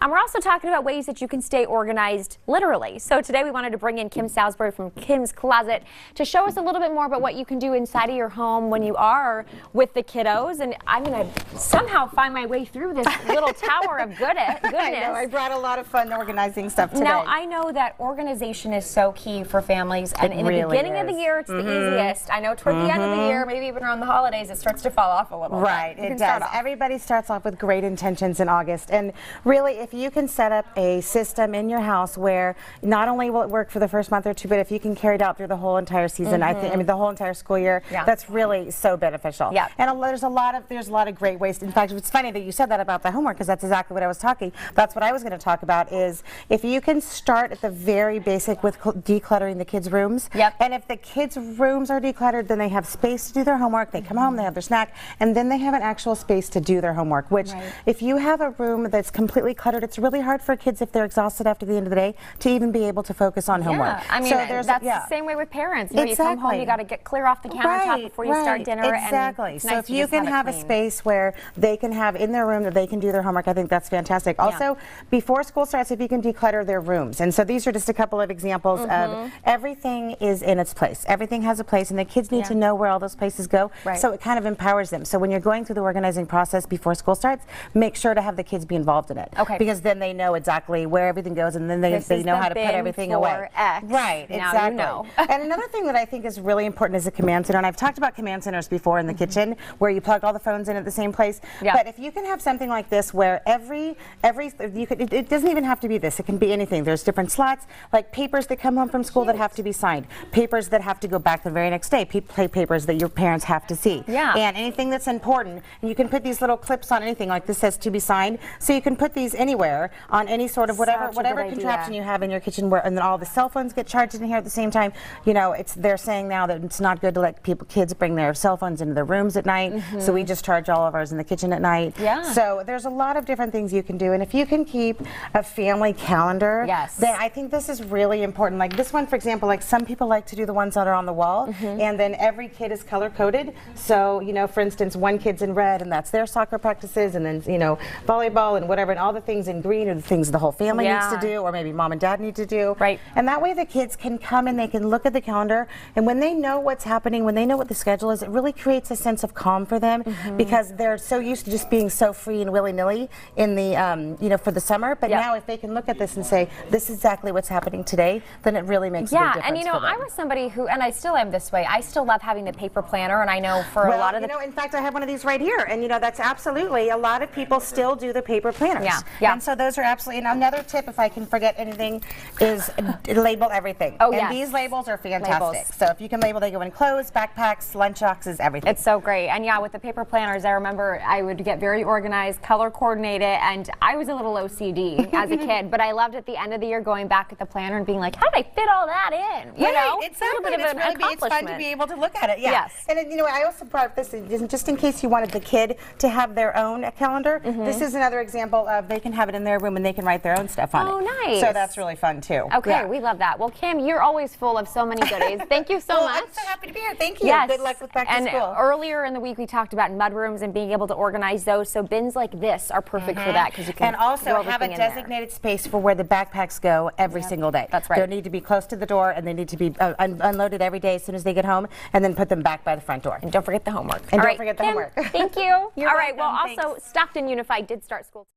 And we're also talking about ways that you can stay organized literally. So today we wanted to bring in Kim Salisbury from Kim's Closet to show us a little bit more about what you can do inside of your home when you are with the kiddos. And I'm going to somehow find my way through this little tower of goodness. I know, I brought a lot of fun organizing stuff today. Now, I know that organization is so key for families. And in the beginning of the year, it's the easiest. I know toward the end of the year, maybe even around the holidays, it starts to fall off a little. Right, it does. Everybody starts off with great intentions in August. And really, if you can set up a system in your house where not only will it work for the first month or two, but if you can carry it out through the whole entire season, I mean the whole entire school year, that's really so beneficial. Yeah. And there's a lot of great ways. In fact, it's funny that you said that about the homework, because that's exactly what I was talking. That's what I was going to talk about, is if you can start at the very basic with decluttering the kids' rooms. And if the kids' rooms are decluttered, then they have space to do their homework. They come home, they have their snack, and then they have an actual space to do their homework, which if you have a room that's completely cluttered, it's really hard for kids, if they're exhausted after the end of the day, to even be able to focus on homework. I mean, that's the same way with parents. You know, you come home, you got to get clear off the countertop before you start dinner. Exactly. So if you can have a space where they can have in their room that they can do their homework, I think that's fantastic. Also, before school starts, if you can declutter their rooms. And so these are just a couple of examples of everything is in its place. Everything has a place, and the kids need to know where all those places go. So it kind of empowers them. So when you're going through the organizing process before school starts, make sure to have the kids be involved in it. Because then they know exactly where everything goes, and then they know how to put everything away. Right, exactly. You know. And another thing that I think is really important is a command center. And I've talked about command centers before in the kitchen, where you plug all the phones in at the same place. But if you can have something like this, where it doesn't even have to be this. It can be anything. There's different slots, like papers that come home from school that have to be signed, papers that have to go back the very next day, papers that your parents have to see, and anything that's important. And you can put these little clips on anything, like this says to be signed, so you can put these anywhere on any sort of whatever contraption you have in your kitchen, and then all the cell phones get charged in here at the same time. You know, they're saying now that it's not good to let kids bring their cell phones into their rooms at night, so we just charge all of ours in the kitchen at night. So there's a lot of different things you can do, and if you can keep a family calendar, then I think this is really important. Like this one, for example, like some people like to do the ones that are on the wall, and then every kid is color coded. So, you know, for instance, one kid's in red, and that's their soccer practices, and then, you know, volleyball and whatever, and all the things in green are the things the whole family needs to do, or maybe mom and dad need to do. And that way the kids can come and they can look at the calendar, and when they know what's happening, when they know what the schedule is, it really creates a sense of calm for them, because they're so used to just being so free and willy-nilly in the, you know, for the summer. But now if they can look at this and say, this is exactly what's happening today, then it really makes a big difference. And you know, I was somebody who, and I still am this way, I still love having the paper planner, and I know for a lot of you know, in fact, I have one of these right here, and you know, that's absolutely, a lot of people still do the paper planners. And so those are absolutely, and another tip, if I can forget anything, is label everything. And these labels are fantastic. So if you can label, they go in clothes, backpacks, lunch boxes, everything. It's so great. And yeah, with the paper planners, I remember I would get very organized, color coordinated, and I was a little OCD as a kid, but I loved at the end of the year going back at the planner and being like, how did I fit all that in? You know? It's a little bit of an accomplishment. It's fun to be able to look at it. And you know, I also brought this in, just in case you wanted the kid to have their own calendar. This is another example of they can have it in their room and they can write their own stuff on it. Oh, nice. So that's really fun too. Okay, we love that. Well, Kim, you're always full of so many goodies. Thank you so much. I'm so happy to be here. Thank you. Good luck with back to school. And earlier in the week, we talked about mudrooms and being able to organize those. So bins like this are perfect for that, because you can also have a designated space for where the backpacks go every single day. That's right. They need to be close to the door, and they need to be unloaded every day as soon as they get home, and then put them back by the front door. And don't forget the homework. And don't forget the homework. Thank you. All right. Well, also, Stockton Unified did start school.